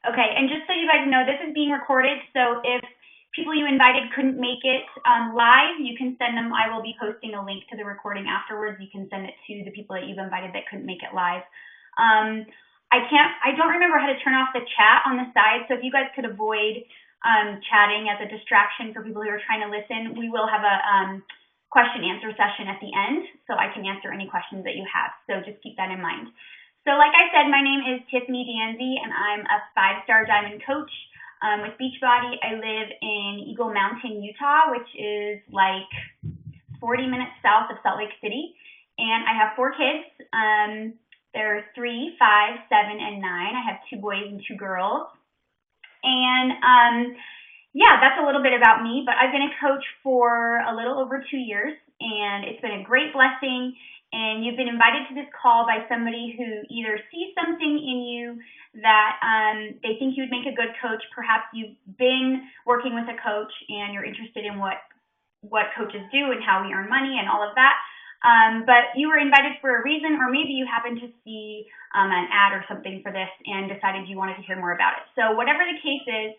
Okay, and just so you guys know, this is being recorded, so if people you invited couldn't make it live, you can send them. I will be posting a link to the recording afterwards. You can send it to the people that you've invited that couldn't make it live. I don't remember how to turn off the chat on the side, so if you guys could avoid chatting as a distraction for people who are trying to listen, we will have a question-answer session at the end, so I can answer any questions that you have. So just keep that in mind. So like I said, my name is Tiffany Danzy, and I'm a 5-star diamond coach with Beachbody. I live in Eagle Mountain, Utah, which is like 40 minutes south of Salt Lake City. And I have 4 kids. They're 3, 5, 7, and 9. I have 2 boys and 2 girls. And yeah, that's a little bit about me, but I've been a coach for a little over 2 years, and it's been a great blessing. And you've been invited to this call by somebody who either sees something in you that they think you would make a good coach. Perhaps you've been working with a coach and you're interested in what coaches do and how we earn money and all of that. But you were invited for a reason, or maybe you happened to see an ad or something for this and decided you wanted to hear more about it. So whatever the case is,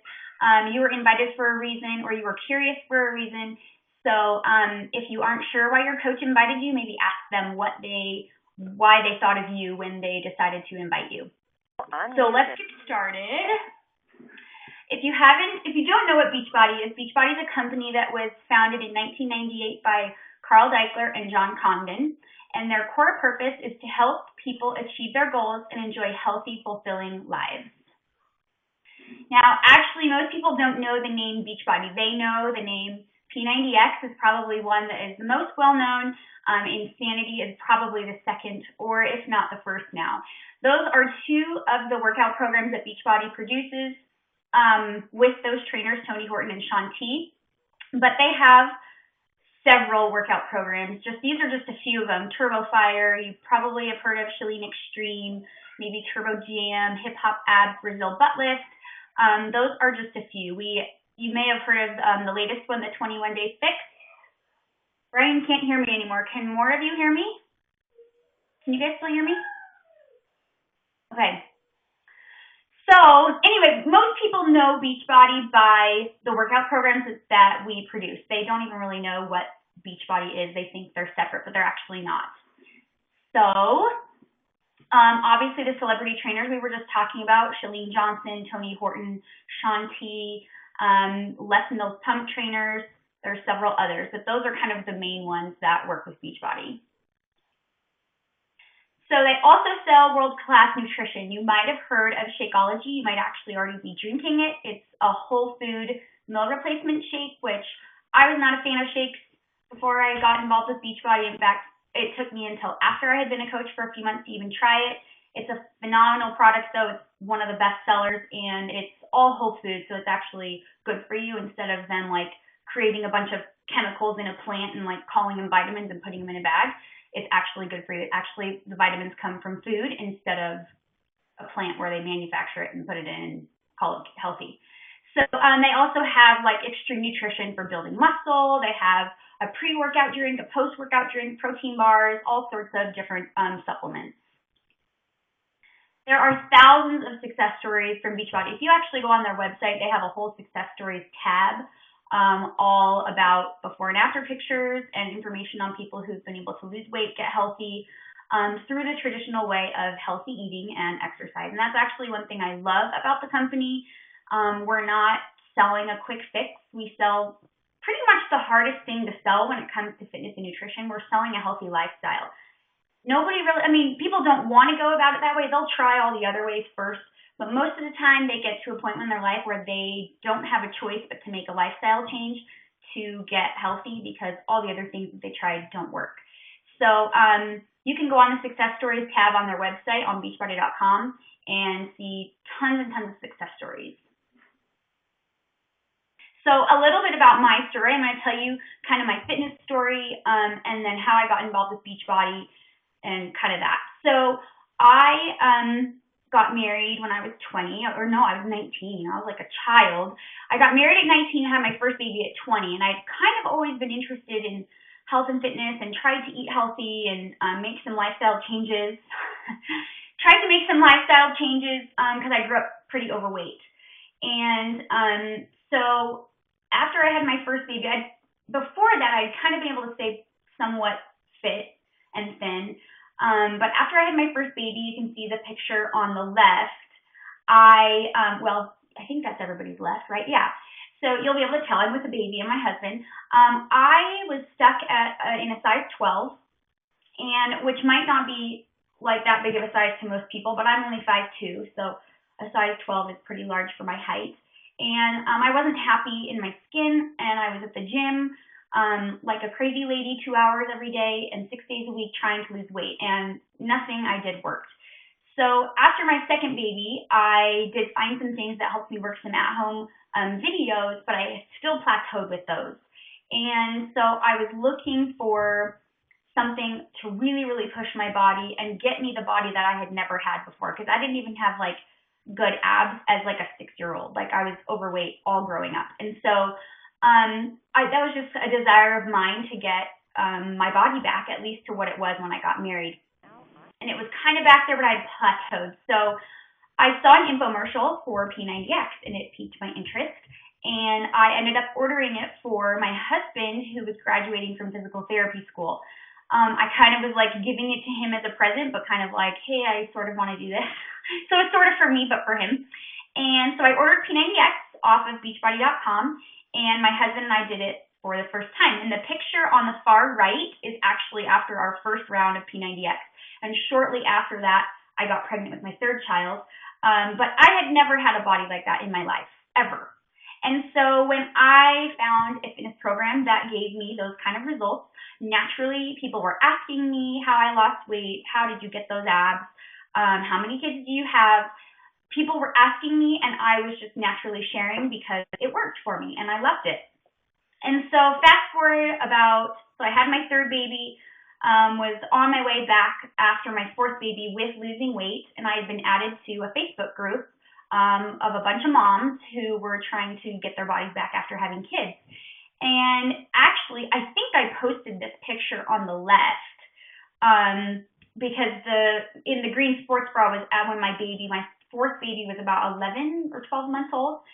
you were invited for a reason, or you were curious for a reason. So if you aren't sure why your coach invited you, maybe ask them why they thought of you when they decided to invite you. So let's get started. If you don't know what Beachbody is a company that was founded in 1998 by Carl Deichler and John Condon, and their core purpose is to help people achieve their goals and enjoy healthy, fulfilling lives. Now, actually, most people don't know the name Beachbody. They know the name P90X is probably one that is the most well-known. Insanity is probably the second, or if not the first now. Those are 2 of the workout programs that Beachbody produces with those trainers, Tony Horton and Shaun T. But they have several workout programs. These are just a few of them. Turbo Fire, you probably have heard of Chalene Extreme, maybe Turbo Jam, Hip Hop Abs, Brazil Butt Lift. Those are just a few. You may have heard of the latest one, the 21-Day Fix. Brian can't hear me anymore. Can more of you hear me? Can you guys still hear me? Okay. So anyway, most people know Beachbody by the workout programs that we produce. They don't even really know what Beachbody is. They think they're separate, but they're actually not. So obviously the celebrity trainers we were just talking about, Chalene Johnson, Tony Horton, Shaun T, Les Mills Pump trainers. There are several others, but those are kind of the main ones that work with Beachbody. So they also sell world-class nutrition. You might have heard of Shakeology. You might actually already be drinking it. It's a whole food meal replacement shake, which I was not a fan of shakes before I got involved with Beachbody. In fact, it took me until after I had been a coach for a few months to even try it. It's a phenomenal product, though. It's one of the best sellers, and it's all whole food, so it's actually good for you instead of them like creating a bunch of chemicals in a plant and like calling them vitamins and putting them in a bag. It's actually good for you. Actually, the vitamins come from food instead of a plant where they manufacture it and put it in and call it healthy. So they also have like extreme nutrition for building muscle. They have a pre-workout drink, a post-workout drink, protein bars, all sorts of different supplements. There are thousands of success stories from Beachbody. If you actually go on their website, they have a whole success stories tab all about before and after pictures and information on people who've been able to lose weight, get healthy through the traditional way of healthy eating and exercise. And that's actually one thing I love about the company. We're not selling a quick fix. We sell pretty much the hardest thing to sell when it comes to fitness and nutrition. We're selling a healthy lifestyle. People don't want to go about it that way. They'll try all the other ways first, but most of the time they get to a point in their life where they don't have a choice but to make a lifestyle change to get healthy because all the other things that they tried don't work. So you can go on the Success Stories tab on their website on beachbody.com and see tons and tons of success stories. So a little bit about my story. I'm going to tell you kind of my fitness story and then how I got involved with Beachbody and kind of that. So I got married when I was 20, or no, I was 19. I was like a child. I got married at 19 and had my first baby at 20, and I'd kind of always been interested in health and fitness and tried to eat healthy and make some lifestyle changes. Because I grew up pretty overweight. And so after I had my first baby, before that, I'd kind of been able to stay somewhat fit and thin. But after I had my first baby, you can see the picture on the left. I think that's everybody's left, right? Yeah. So you'll be able to tell I'm with a baby and my husband. I was stuck in a size 12, and which might not be like that big of a size to most people, but I'm only 5'2", so a size 12 is pretty large for my height. And I wasn't happy in my skin, and I was at the gym like a crazy lady 2 hours every day and 6 days a week trying to lose weight, and nothing I did worked. So after my second baby, I did find some things that helped me work some at-home videos, but I still plateaued with those. And so I was looking for something to really, really push my body and get me the body that I had never had before, because I didn't even have like good abs as like a 6-year-old. Like, I was overweight all growing up. And so that was just a desire of mine to get my body back, at least to what it was when I got married. And it was kind of back there, but I had plateaued. So I saw an infomercial for P90X, and it piqued my interest. And I ended up ordering it for my husband, who was graduating from physical therapy school. I kind of was like giving it to him as a present, but kind of like, hey, I sort of want to do this. So it's sort of for me, but for him. And so I ordered P90X off of Beachbody.com, and my husband and I did it for the first time. And the picture on the far right is actually after our first round of P90X. And shortly after that, I got pregnant with my third child. But I had never had a body like that in my life, ever. And so when I found a fitness program that gave me those kind of results, naturally people were asking me how I lost weight, how did you get those abs, how many kids do you have? People were asking me, and I was just naturally sharing because it worked for me and I loved it. And so fast forward so I had my third baby, was on my way back after my fourth baby with losing weight, and I had been added to a Facebook group of a bunch of moms who were trying to get their bodies back after having kids. And actually, I think I posted this picture on the left because in the green sports bra was when my fourth baby was about 11 or 12 months old.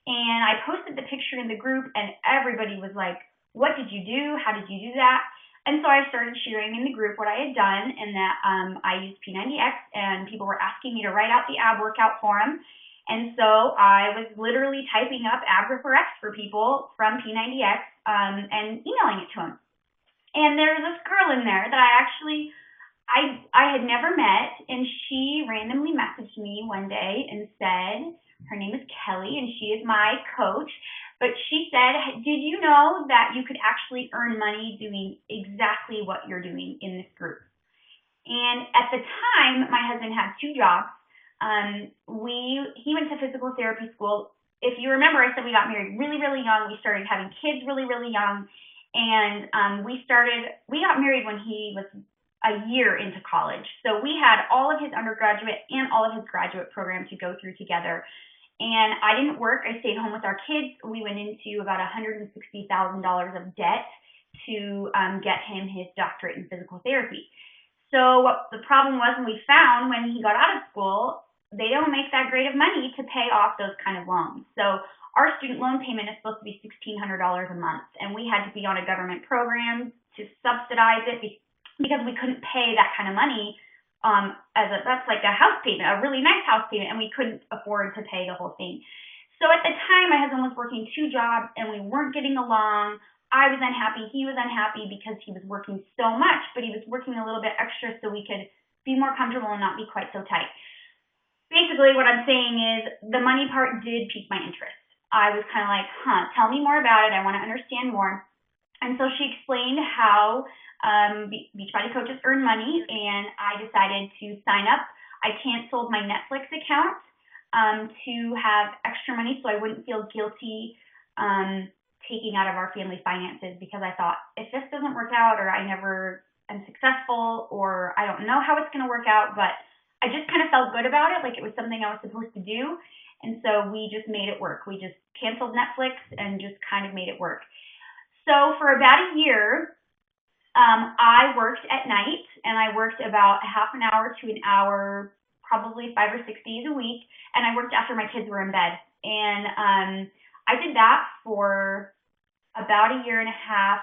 And I posted the picture in the group, and everybody was like, what did you do? How did you do that? And so I started sharing in the group what I had done, and that I used P90X, and people were asking me to write out the ab workout for them. And so I was literally typing up ab for X for people from P90X and emailing it to them. And there's this girl in there that I had never met, and she randomly messaged me one day and said, her name is Kelly, and she is my coach. But she said, did you know that you could actually earn money doing exactly what you're doing in this group? And at the time, my husband had 2 jobs. He went to physical therapy school. If you remember, I said we got married really, really young. We started having kids really, really young. And we got married when he was a year into college. So we had all of his undergraduate and all of his graduate program to go through together. And I didn't work. I stayed home with our kids. We went into about $160,000 of debt to get him his doctorate in physical therapy. So what the problem was, we found when he got out of school, they don't make that great of money to pay off those kind of loans. So our student loan payment is supposed to be $1,600 a month, and we had to be on a government program to subsidize it because we couldn't pay that kind of money. That's like a house payment, a really nice house payment, and we couldn't afford to pay the whole thing. So at the time, my husband was working 2 jobs, and we weren't getting along. I was unhappy. He was unhappy because he was working so much, but he was working a little bit extra so we could be more comfortable and not be quite so tight. Basically, what I'm saying is the money part did pique my interest. I was kind of like, tell me more about it. I want to understand more. And so she explained how Beachbody coaches earn money, and I decided to sign up. I canceled my Netflix account to have extra money so I wouldn't feel guilty taking out of our family finances, because I thought, if this doesn't work out, or I never am successful, or I don't know how it's going to work out, but I just kind of felt good about it, like it was something I was supposed to do. And so we just made it work. We just canceled Netflix and just kind of made it work. So for about a year, I worked at night, and I worked about half an hour to an hour probably 5 or 6 days a week, and I worked after my kids were in bed. And I did that for about a year and a half,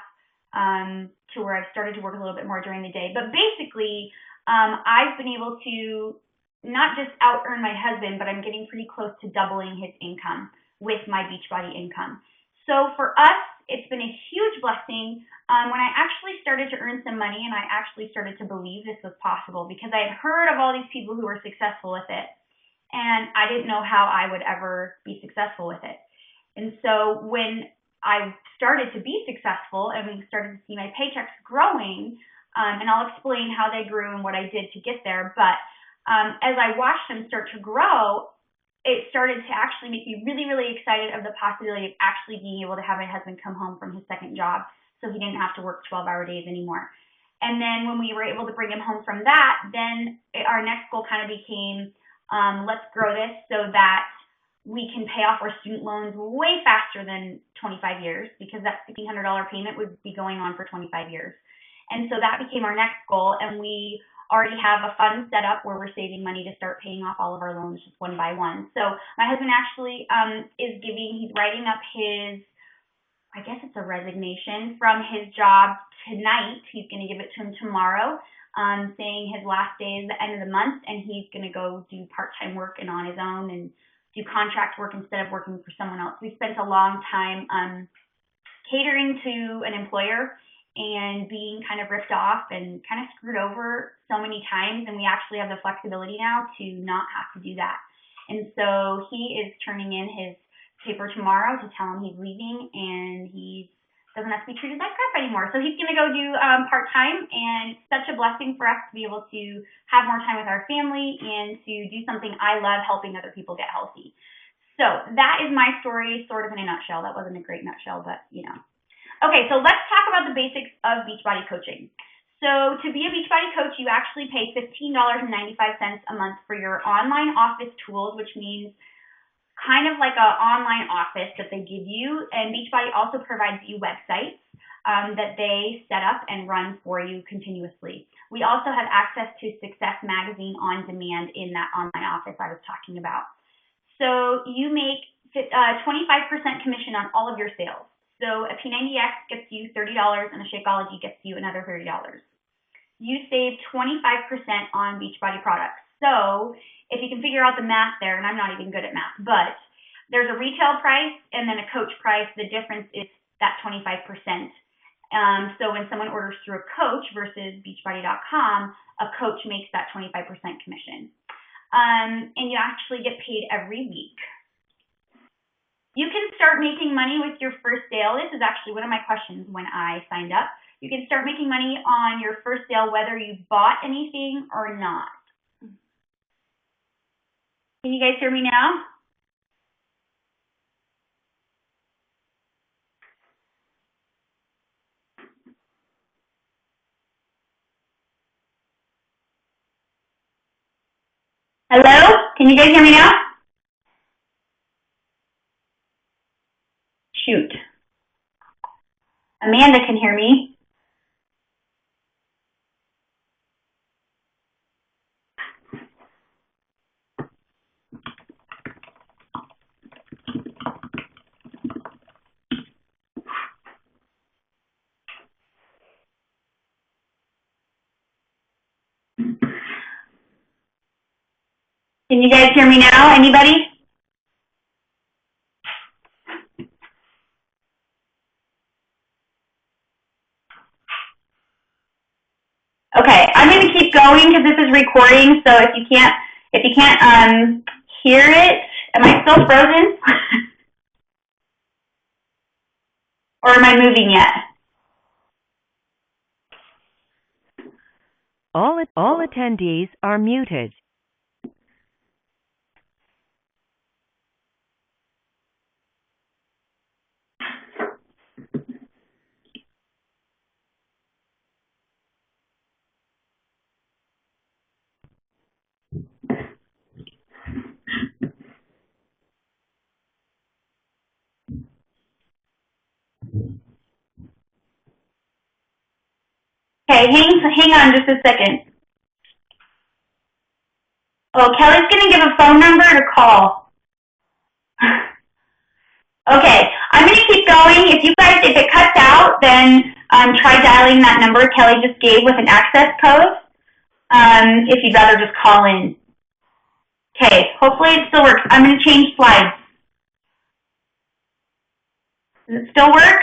to where I started to work a little bit more during the day. But basically, I've been able to not just out earn my husband, but I'm getting pretty close to doubling his income with my Beachbody income. So for us, it's been a huge blessing. When I actually started to earn some money and I actually started to believe this was possible, because I had heard of all these people who were successful with it, and I didn't know how I would ever be successful with it. And so when I started to be successful and we started to see my paychecks growing, and I'll explain how they grew and what I did to get there, but as I watched them start to grow, it started to actually make me really, really excited of the possibility of actually being able to have my husband come home from his second job so he didn't have to work 12-hour days anymore. And then when we were able to bring him home from that, then our next goal kind of became, let's grow this so that we can pay off our student loans way faster than 25 years, because that $1,500 payment would be going on for 25 years. And so that became our next goal, and we already have a fund set up where we're saving money to start paying off all of our loans just one by one. So my husband actually he's writing up his, I guess it's a resignation from his job tonight. He's going to give it to him tomorrow, saying his last day is the end of the month, and he's going to go do part-time work and on his own and do contract work instead of working for someone else. We spent a long time catering to an employer and being kind of ripped off and kind of screwed over so many times, and we actually have the flexibility now to not have to do that. And so he is turning in his paper tomorrow to tell him he's leaving, and he doesn't have to be treated like crap anymore. So he's going to go do part-time, and it's such a blessing for us to be able to have more time with our family and to do something I love, helping other people get healthy. So that is my story, sort of in a nutshell. That wasn't a great nutshell, but you know. Okay, so let's talk about the basics of Beachbody coaching. So to be a Beachbody coach, you actually pay $15.95 a month for your online office tools, which means kind of like an online office that they give you. And Beachbody also provides you websites that they set up and run for you continuously. We also have access to Success Magazine on demand in that online office I was talking about. So you make 25% commission on all of your sales. So a P90X gets you $30 and a Shakeology gets you another $30. You save 25% on Beachbody products. So if you can figure out the math there, and I'm not even good at math, but there's a retail price and then a coach price. The difference is that 25%. So when someone orders through a coach versus Beachbody.com, a coach makes that 25% commission. And you actually get paid every week. You can start making money with your first sale. This is actually one of my questions when I signed up. You can start making money on your first sale whether you bought anything or not. Can you guys hear me now? Hello? Can you guys hear me now? Shoot. Amanda can hear me. Can you guys hear me now? Anybody? Okay, I'm going to keep going because this is recording. So if you can't hear it, am I still frozen? Or am I moving yet? All attendees are muted. Okay, hang on just a second. Oh, Kelly's going to give a phone number to call. Okay, I'm going to keep going. If it cuts out, then try dialing that number Kelly just gave with an access code if you'd rather just call in. Okay, hopefully it still works. I'm going to change slides. Does it still work?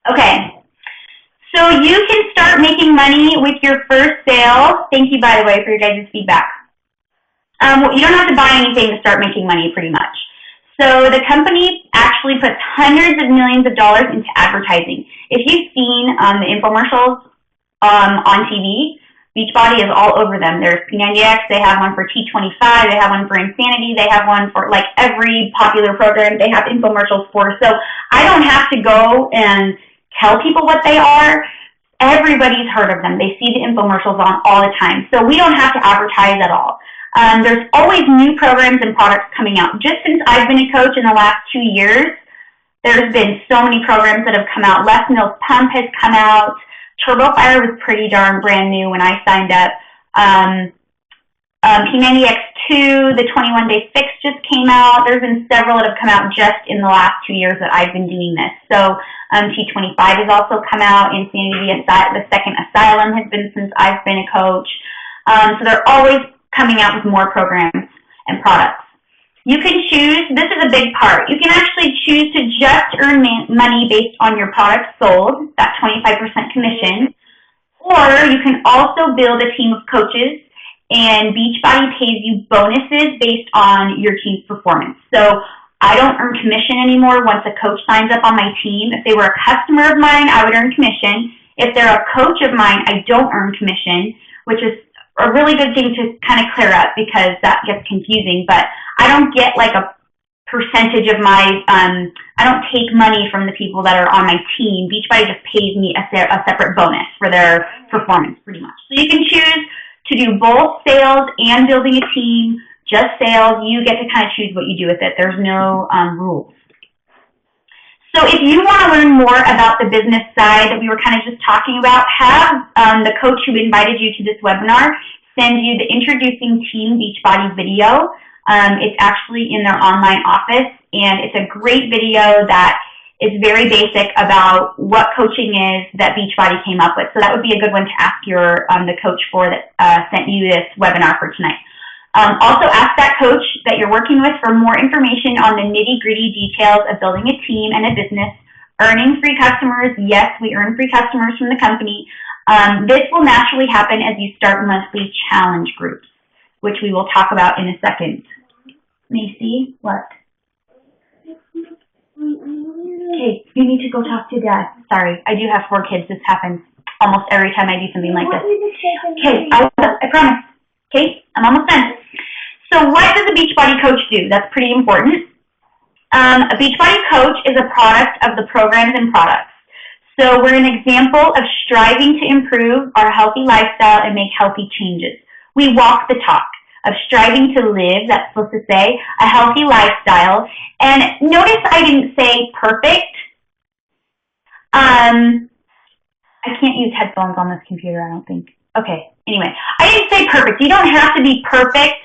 Okay. So you can start making money with your first sale. Thank you, by the way, for your guys' feedback. You don't have to buy anything to start making money, pretty much. So the company actually puts hundreds of millions of dollars into advertising. If you've seen the infomercials on TV, Beachbody is all over them. There's P90X, they have one for T25, they have one for Insanity, they have one for like every popular program they have infomercials for. So I don't have to go and tell people what they are. Everybody's heard of them. They see the infomercials on all the time. So we don't have to advertise at all. There's always new programs and products coming out. Just since I've been a coach in the last 2 years, there's been so many programs that have come out. Les Mills Pump has come out. Turbo Fire was pretty darn brand new when I signed up. P90X2, the 21-day fix just came out. There's been several that have come out just in the last 2 years that I've been doing this. So T25 has also come out. Insanity, the second Asylum has been since I've been a coach. So they're always coming out with more programs and products. You can choose, this is a big part, you can actually choose to just earn money based on your products sold, that 25% commission, or you can also build a team of coaches, and Beachbody pays you bonuses based on your team's performance. So I don't earn commission anymore once a coach signs up on my team. If they were a customer of mine, I would earn commission. If they're a coach of mine, I don't earn commission, which is a really good thing to kind of clear up because that gets confusing. But I don't get like a percentage of my, I don't take money from the people that are on my team. Beachbody just pays me a separate bonus for their performance, pretty much. So you can choose to do both sales and building a team, just sales. You get to kind of choose what you do with it. There's no rules. So if you want to learn more about the business side that we were kind of just talking about, have the coach who invited you to this webinar send you the Introducing Team Beachbody video. It's actually in their online office, and it's a great video that is very basic about what coaching is that Beachbody came up with. So that would be a good one to ask your the coach for that sent you this webinar for tonight. Also ask that coach that you're working with for more information on the nitty-gritty details of building a team and a business, earning free customers. Yes, we earn free customers from the company. This will naturally happen as you start monthly challenge groups, which we will talk about in a second. Macy, what? Okay, you need to go talk to Dad. Sorry, I do have 4 kids. This happens almost every time I do something like this. Okay, I promise. Okay, I'm almost done. So what does a Beachbody coach do? That's pretty important. A Beachbody coach is a product of the programs and products. So we're an example of striving to improve our healthy lifestyle and make healthy changes. We walk the talk of striving to live, that's supposed to say, a healthy lifestyle. And notice I didn't say perfect. I can't use headphones on this computer, I don't think. Okay, anyway, I didn't say perfect. You don't have to be perfect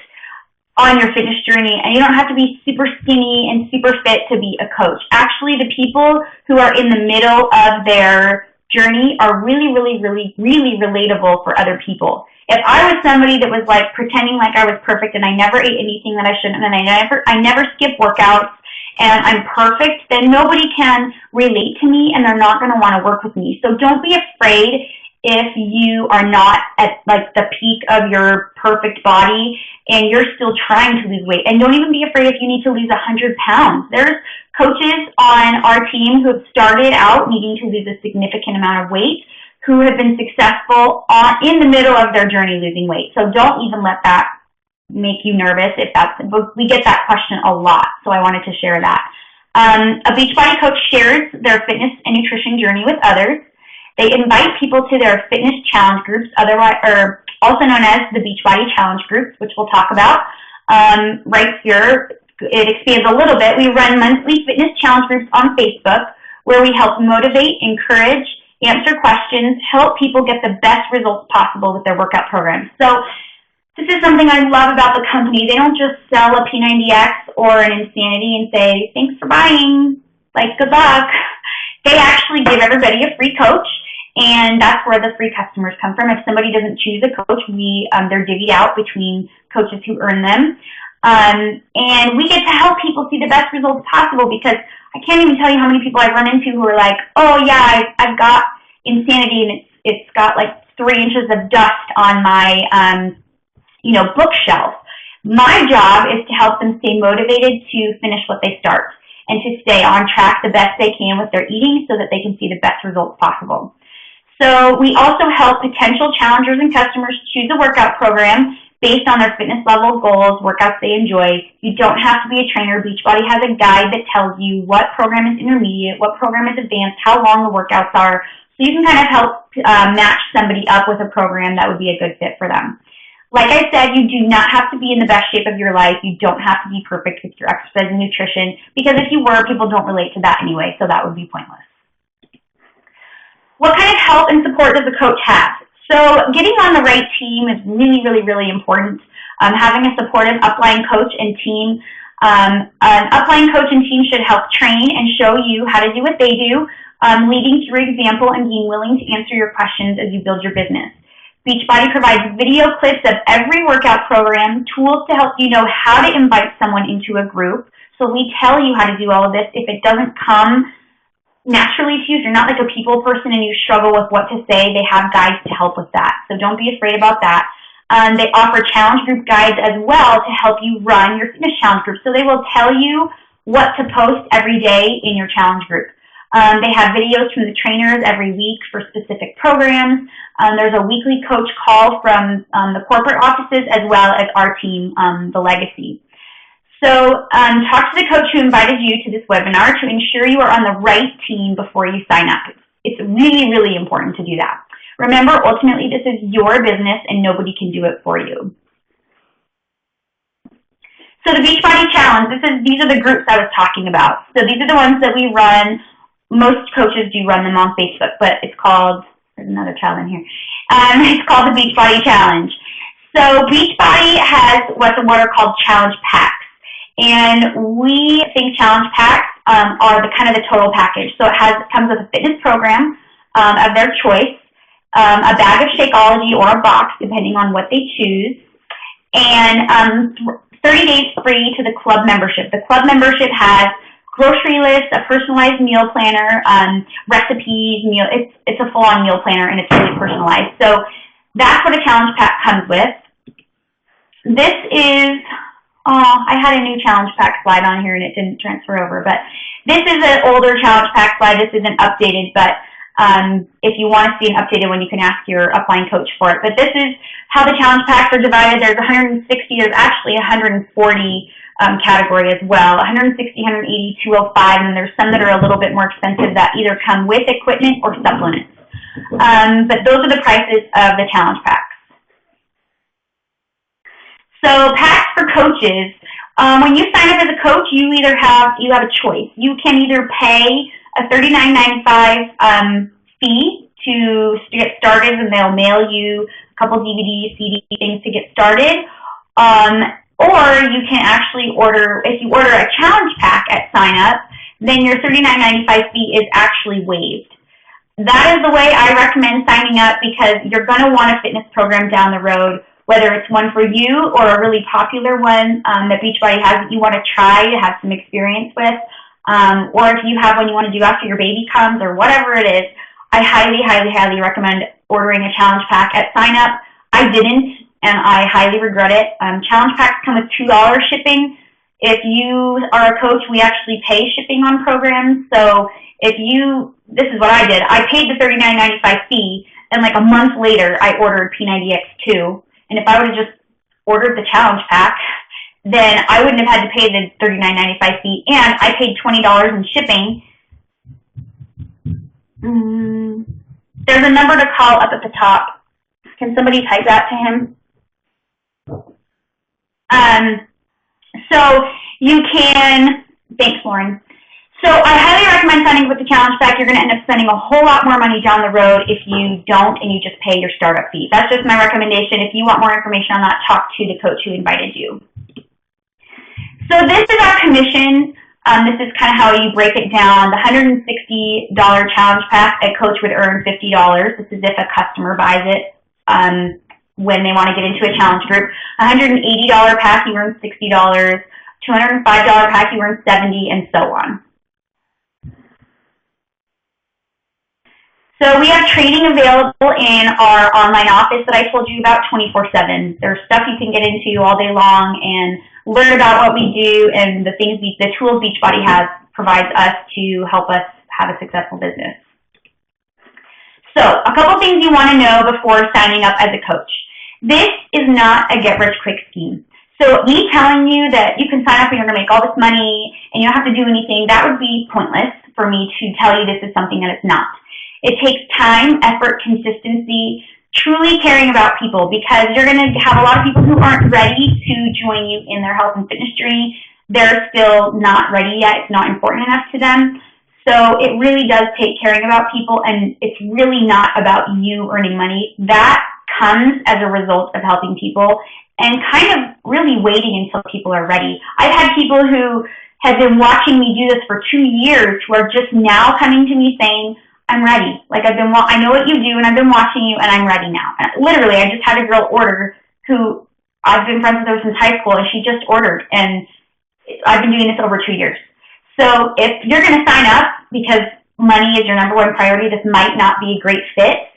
on your fitness journey, and you don't have to be super skinny and super fit to be a coach. Actually, the people who are in the middle of their journey are really, really, really, really relatable for other people. If I was somebody that was like pretending like I was perfect and I never ate anything that I shouldn't, and I never skip workouts, and I'm perfect, then nobody can relate to me, and they're not going to want to work with me. So don't be afraid if you are not at like the peak of your perfect body and you're still trying to lose weight. And don't even be afraid if you need to lose 100 pounds. There's coaches on our team who have started out needing to lose a significant amount of weight who have been successful in the middle of their journey losing weight. So don't even let that make you nervous. We get that question a lot, so I wanted to share that. A Beachbody coach shares their fitness and nutrition journey with others. They invite people to their fitness challenge groups, also known as the Beachbody challenge groups, which we'll talk about. Right here, it expands a little bit. We run monthly fitness challenge groups on Facebook where we help motivate, encourage, answer questions, help people get the best results possible with their workout programs. So this is something I love about the company. They don't just sell a P90X or an Insanity and say, thanks for buying, like, good luck. They actually give everybody a free coach, and that's where the free customers come from. If somebody doesn't choose a coach, they're divvied out between coaches who earn them. And we get to help people see the best results possible, because I can't even tell you how many people I've run into who are like, oh yeah, I've got Insanity and it's got like 3 inches of dust on my, bookshelf. My job is to help them stay motivated to finish what they start and to stay on track the best they can with their eating so that they can see the best results possible. So we also help potential challengers and customers choose a workout program based on their fitness level, goals, workouts they enjoy. You don't have to be a trainer. Beachbody has a guide that tells you what program is intermediate, what program is advanced, how long the workouts are. So you can kind of help match somebody up with a program that would be a good fit for them. Like I said, you do not have to be in the best shape of your life. You don't have to be perfect with your exercise and nutrition, because if you were, people don't relate to that anyway, so that would be pointless. What kind of help and support does a coach have? So getting on the right team is really, really, really important. Having a supportive upline coach and team. An upline coach and team should help train and show you how to do what they do, leading through example and being willing to answer your questions as you build your business. Beachbody provides video clips of every workout program, tools to help you know how to invite someone into a group. So we tell you how to do all of this. If it doesn't come naturally to you, if you're not like a people person and you struggle with what to say, they have guides to help with that. So don't be afraid about that. They offer challenge group guides as well to help you run your fitness challenge group. So they will tell you what to post every day in your challenge group. They have videos from the trainers every week for specific programs. There's a weekly coach call from the corporate offices as well as our team, the Legacy. So talk to the coach who invited you to this webinar to ensure you are on the right team before you sign up. It's really, really important to do that. Remember, ultimately, this is your business and nobody can do it for you. So the Beachbody Challenge, these are the groups I was talking about. So these are the ones that we run. Most coaches do run them on Facebook, but it's called, there's another child in here. It's called the Beachbody Challenge. So Beachbody has what are called challenge packs. And we think challenge packs are the kind of the total package. So it comes with a fitness program of their choice, a bag of Shakeology or a box, depending on what they choose, and 30 days free to the club membership. The club membership has grocery lists, a personalized meal planner, recipes, it's a full-on meal planner, and it's really personalized. So that's what a challenge pack comes with. This is, I had a new challenge pack slide on here and it didn't transfer over, but this is an older challenge pack slide. This isn't updated, but if you want to see an updated one, you can ask your upline coach for it. But this is how the challenge packs are divided. There's 160, there's actually 140 category as well, 160, 180, 205, and then there's some that are a little bit more expensive that either come with equipment or supplements. But those are the prices of the challenge packs. So packs for coaches. When you sign up as a coach, you have a choice. You can either pay a $39.95 fee to get started, and they'll mail you a couple DVDs, CD things to get started. Or you can actually order, if you order a challenge pack at sign up, then your $39.95 fee is actually waived. That is the way I recommend signing up, because you're going to want a fitness program down the road, whether it's one for you or a really popular one that Beachbody has that you want to try to have some experience with, or if you have one you want to do after your baby comes or whatever it is. I highly, highly, highly recommend ordering a challenge pack at sign up. I didn't, and I highly regret it. Challenge packs come with $2 shipping. If you are a coach, we actually pay shipping on programs. So this is what I did. I paid the $39.95 fee, and like a month later, I ordered P90X2. And if I would have just ordered the challenge pack, then I wouldn't have had to pay the $39.95 fee, and I paid $20 in shipping. There's a number to call up at the top. Can somebody type that to him? So you can, thanks, Lauren. So I highly recommend signing up with the challenge pack. You're going to end up spending a whole lot more money down the road if you don't and you just pay your startup fee. That's just my recommendation. If you want more information on that, talk to the coach who invited you. So this is our commission. This is kind of how you break it down. The $160 challenge pack, a coach would earn $50. This is if a customer buys it when they want to get into a challenge group. $180 pack, you earn $60. $205 pack, you earn $70, and so on. So we have training available in our online office that I told you about 24/7. There's stuff you can get into all day long and learn about what we do and the tools Beachbody provides us to help us have a successful business. So a couple things you want to know before signing up as a coach. This is not a get-rich-quick scheme. So me telling you that you can sign up and you're going to make all this money and you don't have to do anything, that would be pointless for me to tell you this is something that it's not. It takes time, effort, consistency, truly caring about people, because you're going to have a lot of people who aren't ready to join you in their health and fitness journey. They're still not ready yet. It's not important enough to them. So it really does take caring about people, and it's really not about you earning money. That comes as a result of helping people and kind of really waiting until people are ready. I've had people who have been watching me do this for 2 years who are just now coming to me saying, I'm ready. Like I know what you do, and I've been watching you, and I'm ready now. And literally, I just had a girl order who I've been friends with her since high school, and she just ordered, and I've been doing this over 2 years. So if you're going to sign up because money is your number one priority, this might not be a great fit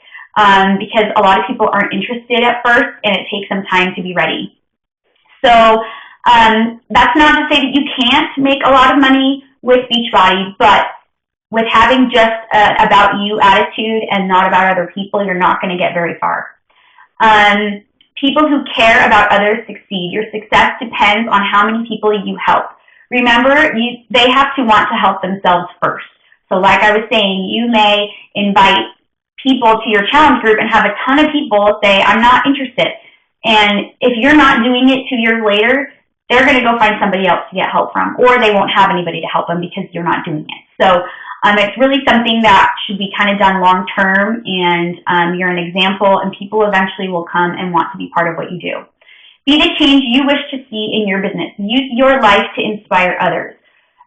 because a lot of people aren't interested at first, and it takes some time to be ready. So that's not to say that you can't make a lot of money with Beachbody, but with having just about you attitude and not about other people, you're not going to get very far. People who care about others succeed. Your success depends on how many people you help. Remember, they have to want to help themselves first. So like I was saying, you may invite people to your challenge group and have a ton of people say, I'm not interested. And if you're not doing it 2 years later, they're going to go find somebody else to get help from, or they won't have anybody to help them because you're not doing it. So it's really something that should be kind of done long term, and you're an example, and people eventually will come and want to be part of what you do. Be the change you wish to see in your business. Use your life to inspire others.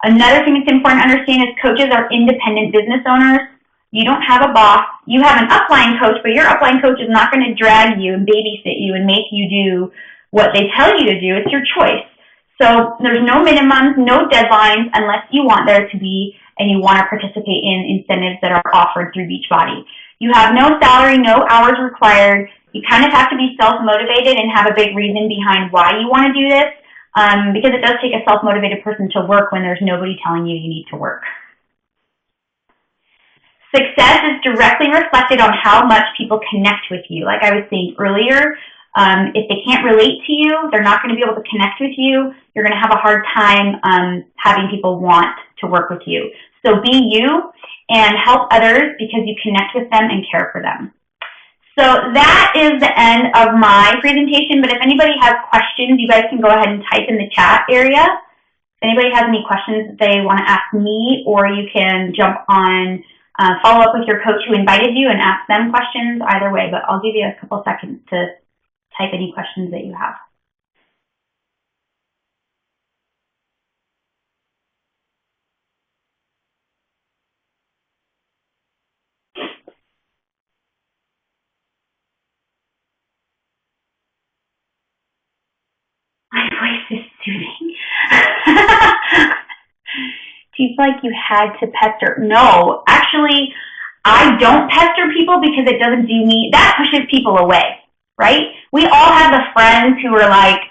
Another thing that's important to understand is coaches are independent business owners. You don't have a boss. You have an upline coach, but your upline coach is not going to drag you and babysit you and make you do what they tell you to do. It's your choice. So there's no minimums, no deadlines unless you want there to be and you want to participate in incentives that are offered through Beachbody. You have no salary, no hours required. You kind of have to be self-motivated and have a big reason behind why you want to do this, because it does take a self-motivated person to work when there's nobody telling you you need to work. Success is directly reflected on how much people connect with you. Like I was saying earlier, if they can't relate to you, they're not going to be able to connect with you. You're going to have a hard time having people want to work with you. So be you and help others because you connect with them and care for them. So that is the end of my presentation, but if anybody has questions, you guys can go ahead and type in the chat area. If anybody has any questions that they want to ask me, or you can jump on, follow up with your coach who invited you and ask them questions, either way, but I'll give you a couple seconds to type any questions that you have. My voice is soothing. Do you feel like you had to pester? No, actually, I don't pester people because it doesn't do me, that pushes people away, right? We all have the friends who are like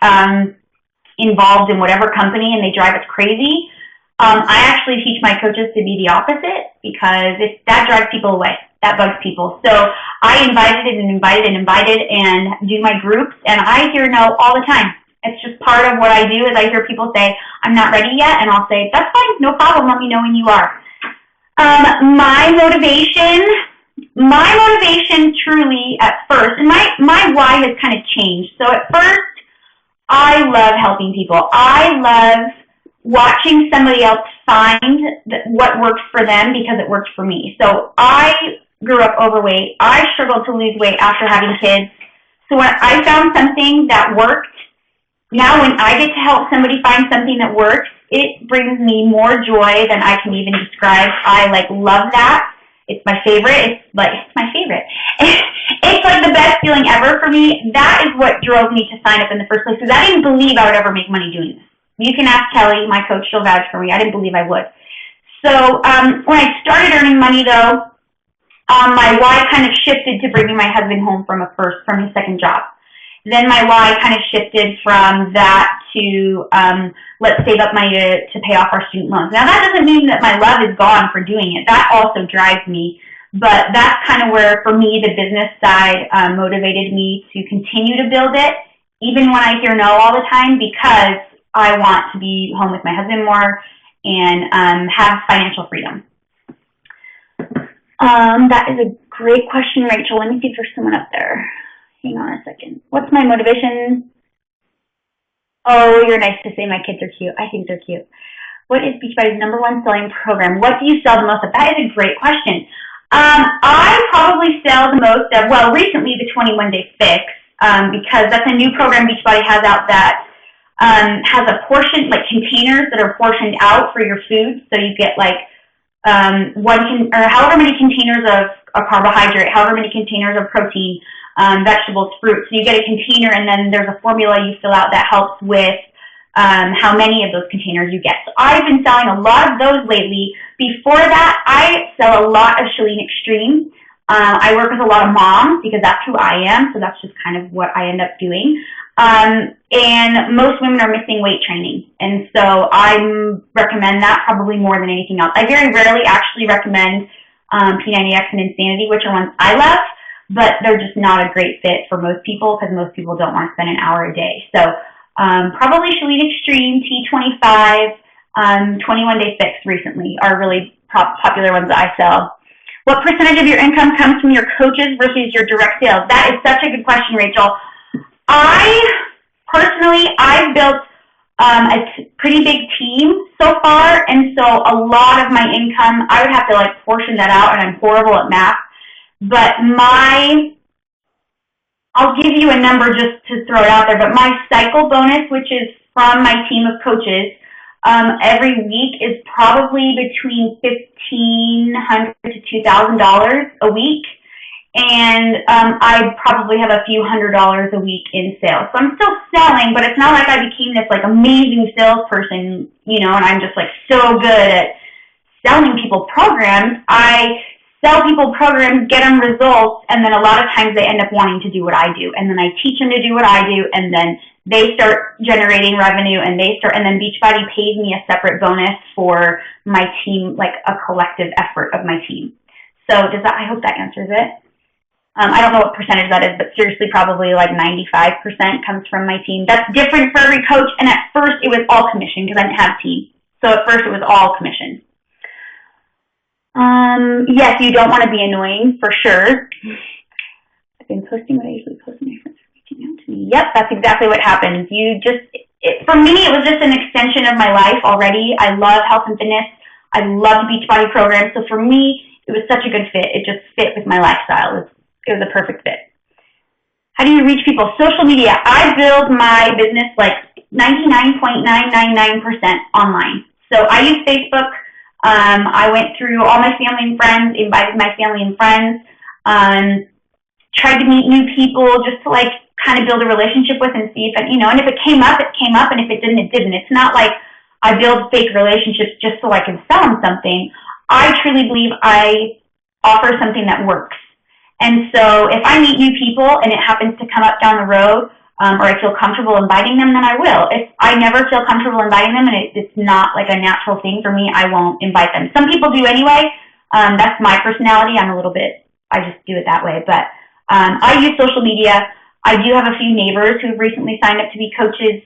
involved in whatever company and they drive us crazy. I actually teach my coaches to be the opposite because that drives people away. That bugs people. So I invited and do my groups, and I hear no all the time. It's just part of what I do is I hear people say, I'm not ready yet, and I'll say, that's fine, no problem, let me know when you are. My motivation truly at first, and my why has kind of changed. So at first, I love helping people. I love watching somebody else find what works for them because it worked for me. So I grew up overweight. I struggled to lose weight after having kids. So when I found something that worked, now when I get to help somebody find something that works, it brings me more joy than I can even describe. I love that. It's my favorite. It's my favorite. It's like the best feeling ever for me. That is what drove me to sign up in the first place, because I didn't believe I would ever make money doing this. You can ask Kelly, my coach, she'll vouch for me. I didn't believe I would. So when I started earning money, though, my why kind of shifted to bringing my husband home from his second job. Then my why kind of shifted from that to let's save up money to pay off our student loans. Now, that doesn't mean that my love is gone for doing it. That also drives me. But that's kind of where, for me, the business side motivated me to continue to build it, even when I hear no all the time, because I want to be home with my husband more and have financial freedom. That is a great question, Rachel. Let me see if there's someone up there. Hang on a second. What's my motivation? Oh, you're nice to say my kids are cute. I think they're cute. What is Beachbody's #1 selling program? What do you sell the most of? That is a great question. I probably sell the most of, well, recently the 21-day fix, because that's a new program Beachbody has out that has a portion, containers that are portioned out for your food. So you get however many containers of a carbohydrate, however many containers of protein, vegetables, fruit. So you get a container, and then there's a formula you fill out that helps with how many of those containers you get. So I've been selling a lot of those lately. Before that, I sell a lot of Chalene Extreme. I work with a lot of moms because that's who I am, so that's just kind of what I end up doing. And most women are missing weight training, and so I recommend that probably more than anything else. I very rarely actually recommend P90X and Insanity, which are ones I love, but they're just not a great fit for most people because most people don't want to spend an hour a day. So probably Chalene Extreme, T25, 21-day fix recently are really popular ones that I sell. What percentage of your income comes from your coaches versus your direct sales? That is such a good question, Rachel. I've built a pretty big team so far, and so a lot of my income, I would have to portion that out, and I'm horrible at math, but I'll give you a number just to throw it out there, but my cycle bonus, which is from my team of coaches, every week is probably between $1,500 to $2,000 a week. And I probably have a few $100s a week in sales. So I'm still selling, but it's not like I became this amazing salesperson, and I'm just so good at selling people programs. I sell people programs, get them results, and then a lot of times they end up wanting to do what I do. And then I teach them to do what I do, and then they start generating revenue, and then Beachbody pays me a separate bonus for my team, a collective effort of my team. So I hope that answers it. I don't know what percentage that is, but seriously, probably 95% comes from my team. That's different for every coach, and at first it was all commission because I didn't have a team. So at first it was all commission. Yes, you don't want to be annoying, for sure. I've been posting what I usually post, and my friends are reaching out to me. Yep, that's exactly what happens. For me, it was just an extension of my life already. I love health and fitness. I love the Beachbody program. So for me, it was such a good fit. It just fit with my lifestyle. It was a perfect fit. How do you reach people? Social media. I build my business 99.999% online. So I use Facebook. I went through all my family and friends, invited my family and friends, tried to meet new people just to kind of build a relationship with and see if and if it came up, it came up, and if it didn't, it didn't. It's not like I build fake relationships just so I can sell them something. I truly believe I offer something that works. And so if I meet new people and it happens to come up down the road, or I feel comfortable inviting them, then I will. If I never feel comfortable inviting them and it's not a natural thing for me, I won't invite them. Some people do anyway. That's my personality. I just do it that way. But I use social media. I do have a few neighbors who've recently signed up to be coaches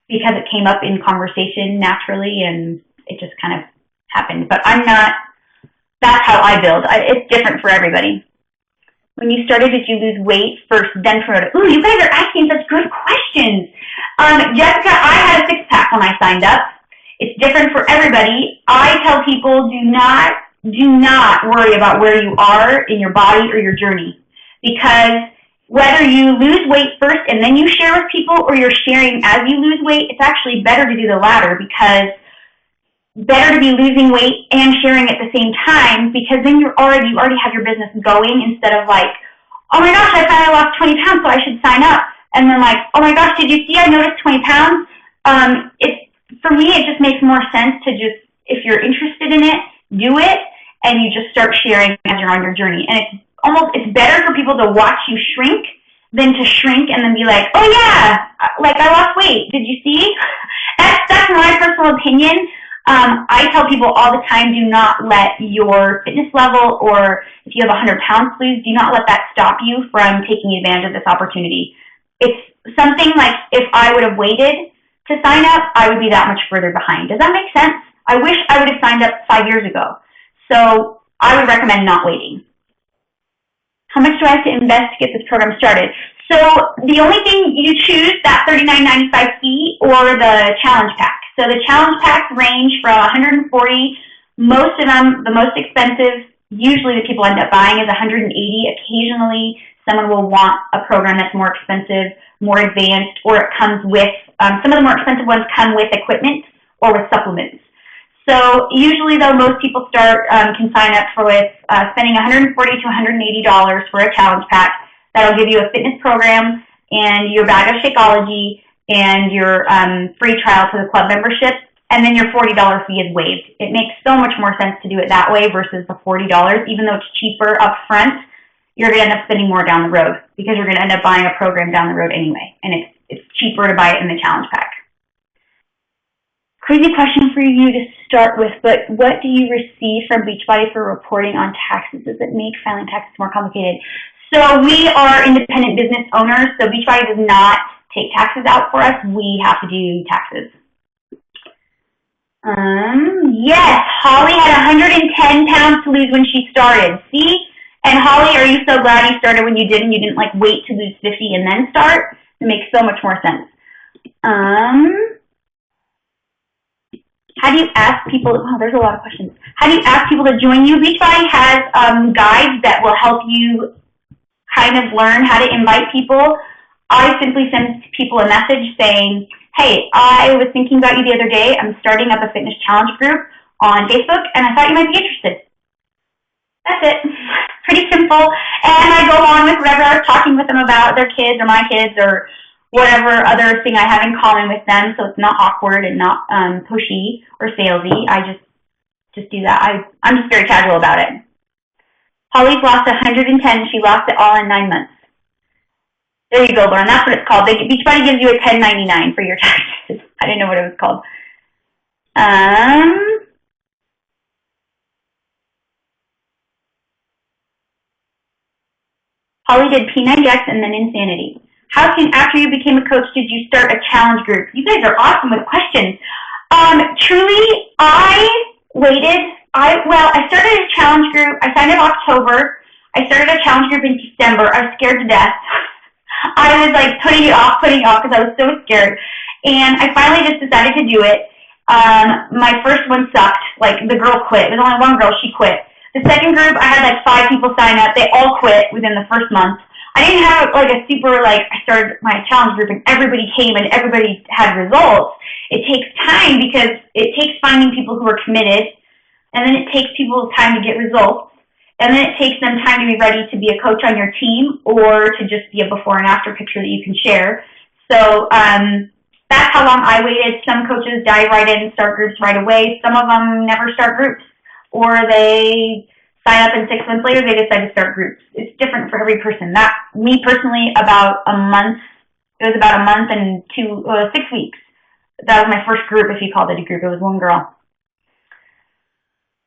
because it came up in conversation naturally, and it just kind of happened. But that's how I build. It's different for everybody. When you started, did you lose weight first, then promote it? Ooh, you guys are asking such good questions. Jessica, I had a six-pack when I signed up. It's different for everybody. I tell people do not worry about where you are in your body or your journey, because whether you lose weight first and then you share with people, or you're sharing as you lose weight, it's actually better to do the latter, because better to be losing weight and sharing at the same time, because then you already have your business going, instead of like, oh my gosh, I finally lost 20 pounds, so I should sign up. And then like, oh my gosh, did you see I noticed 20 pounds? For me, it just makes more sense to just, if you're interested in it, do it, and you just start sharing as you're on your journey. And it's better for people to watch you shrink than to shrink and then be like, oh yeah, like I lost weight. Did you see? That's my personal opinion. I tell people all the time, do not let your fitness level, or if you have 100 pounds to lose, do not let that stop you from taking advantage of this opportunity. It's something like, if I would have waited to sign up, I would be that much further behind. Does that make sense? I wish I would have signed up 5 years ago. So I would recommend not waiting. How much do I have to invest to get this program started? So the only thing you choose, that $39.95 fee or the challenge pack. So the challenge packs range from $140. Most of them, the most expensive, usually the people end up buying, is $180. Occasionally, someone will want a program that's more expensive, more advanced, or it comes with, some of the more expensive ones come with equipment or with supplements. So usually, though, most people can sign up with spending $140 to $180 for a challenge pack. That'll give you a fitness program and your bag of Shakeology and your free trial to the club membership, and then your $40 fee is waived. It makes so much more sense to do it that way versus the $40. Even though it's cheaper up front, you're going to end up spending more down the road, because you're going to end up buying a program down the road anyway, and it's cheaper to buy it in the challenge pack. Crazy question for you to start with, but what do you receive from Beachbody for reporting on taxes? Does it make filing taxes more complicated? So we are independent business owners, so Beachbody does not take taxes out for us. We have to do taxes. Yes, Holly had 110 pounds to lose when she started. See? And Holly, are you so glad you started when you did and you didn't like wait to lose 50 and then start? It makes so much more sense. How do you ask people, there's a lot of questions. How do you ask people to join you? Beachbody has guides that will help you kind of learn how to invite people. I simply send people a message saying, hey, I was thinking about you the other day. I'm starting up a fitness challenge group on Facebook, and I thought you might be interested. That's it. Pretty simple. And I go on with whatever I was talking with them about, their kids or my kids or whatever other thing I have in common with them, so it's not awkward and not pushy or salesy. I just do that. I'm just very casual about it. Holly's lost 110. She lost it all in 9 months. There you go, Lauren. That's what it's called. Beachbody gives you a $10.99 for your taxes. I didn't know what it was called. Holly did P90X and then Insanity. How soon after you became a coach did you start a challenge group? You guys are awesome with questions. Truly, I waited. I started a challenge group. I signed up October. I started a challenge group in December. I was scared to death. I was like putting it off because I was so scared. And I finally just decided to do it. My first one sucked. Like, the girl quit. There was only one girl. She quit. The second group, I had like 5 people sign up. They all quit within the first month. I didn't have like a super, I started my challenge group and everybody came and everybody had results. It takes time because it takes finding people who are committed, and then it takes people time to get results, and then it takes them time to be ready to be a coach on your team or to just be a before and after picture that you can share. So that's how long I waited. Some coaches dive right in and start groups right away. Some of them never start groups, or they sign up and 6 months later they decide to start groups. It's different for every person. Me personally, about a month. It was about a month and 6 weeks. That was my first group, if you called it a group. It was one girl.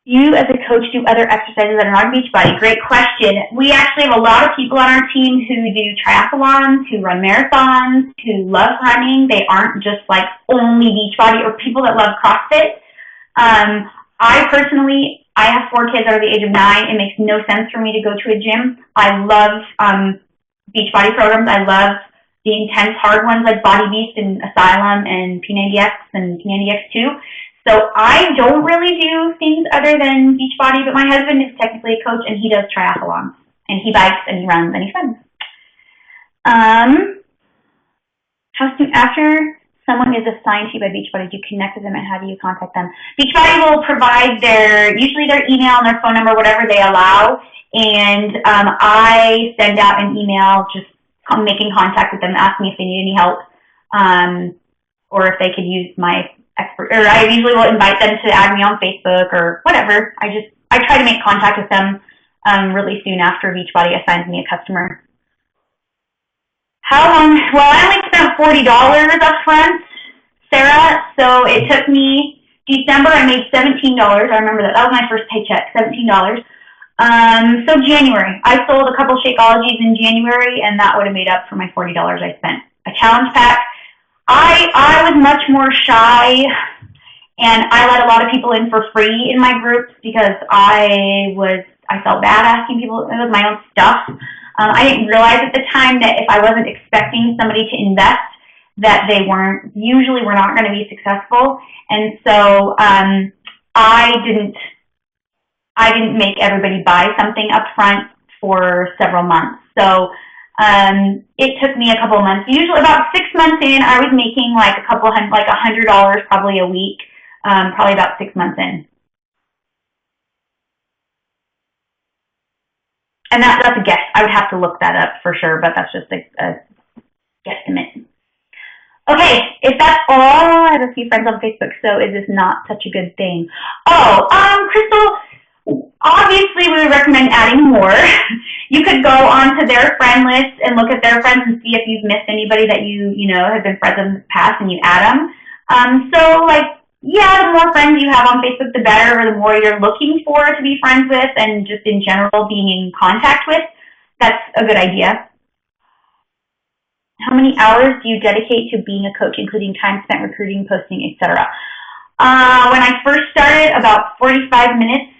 You, as a coach, do other exercises that are not Beachbody? Great question. We actually have a lot of people on our team who do triathlons, who run marathons, who love running. They aren't just like only Beachbody, or people that love CrossFit. I have 4 kids under the age of 9. It makes no sense for me to go to a gym. I love Beachbody programs. I love the intense, hard ones like Body Beast and Asylum and P90X and P90X2. So I don't really do things other than Beachbody, but my husband is technically a coach, and he does triathlons, and he bikes, and he runs, and he swims. How soon after someone is assigned to you by Beachbody, do you connect with them, and how do you contact them? Beachbody will provide usually their email and their phone number, whatever they allow, and I send out an email just making contact with them, asking if they need any help, or if they could use my expert, or I usually will invite them to add me on Facebook or whatever. I try to make contact with them really soon after Beachbody assigns me a customer. How long? Well, I only spent $40 up front, Sarah, so it took me December. I made $17. I remember that. That was my first paycheck, $17. So January, I sold a couple Shakeologies in January, and that would have made up for my $40 I spent. A challenge pack. I was much more shy, and I let a lot of people in for free in my groups because I felt bad asking people. It was my own stuff. I didn't realize at the time that if I wasn't expecting somebody to invest, that they usually were not going to be successful. And so I didn't make everybody buy something up front for several months. So it took me a couple of months. Usually about 6 months in, I was making like $100 probably a week, probably about 6 months in. And that's a guess. I would have to look that up for sure, but that's just a guesstimate. Okay, if that's all, I have a few friends on Facebook, so is this not such a good thing? Oh, Crystal, obviously we would recommend adding more. You could go onto their friend list and look at their friends and see if you've missed anybody that you have been friends in the past, and you add them. The more friends you have on Facebook, the better, or the more you're looking for to be friends with, and just in general being in contact with. That's a good idea. How many hours do you dedicate to being a coach, including time spent recruiting, posting, etc.? When I first started, about 45 minutes,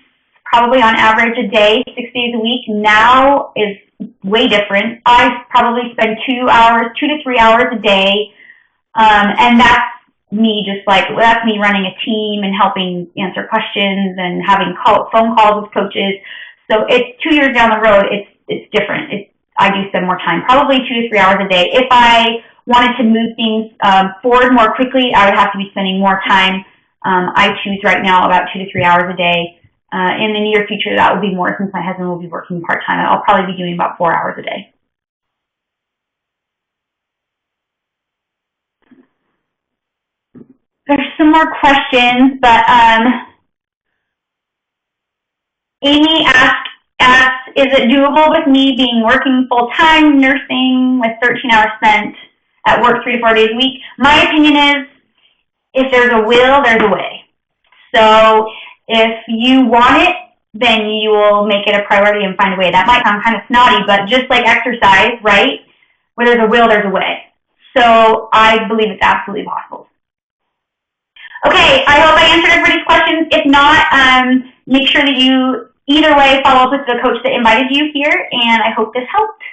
probably on average a day, 6 days a week. Now is way different. I probably spend 2 to 3 hours a day, and that's that's me running a team and helping answer questions and having phone calls with coaches. So it's 2 years down the road, it's different. I do spend more time, probably 2 to 3 hours a day. If I wanted to move things forward more quickly, I would have to be spending more time. I choose right now about 2 to 3 hours a day. In the near future, that will be more since my husband will be working part-time. I'll probably be doing about 4 hours a day. There's some more questions, but Amy asks, is it doable with me working full-time, nursing with 13 hours spent at work 3 to 4 days a week? My opinion is, if there's a will, there's a way. So if you want it, then you will make it a priority and find a way. That might sound kind of snotty, but just like exercise, right? Where there's a will, there's a way. So I believe it's absolutely possible. Okay, I hope I answered everybody's questions. If not, make sure that you, either way, follow up with the coach that invited you here, and I hope this helped.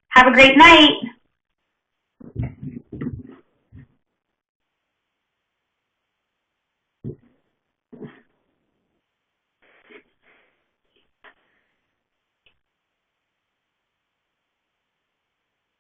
Have a great night.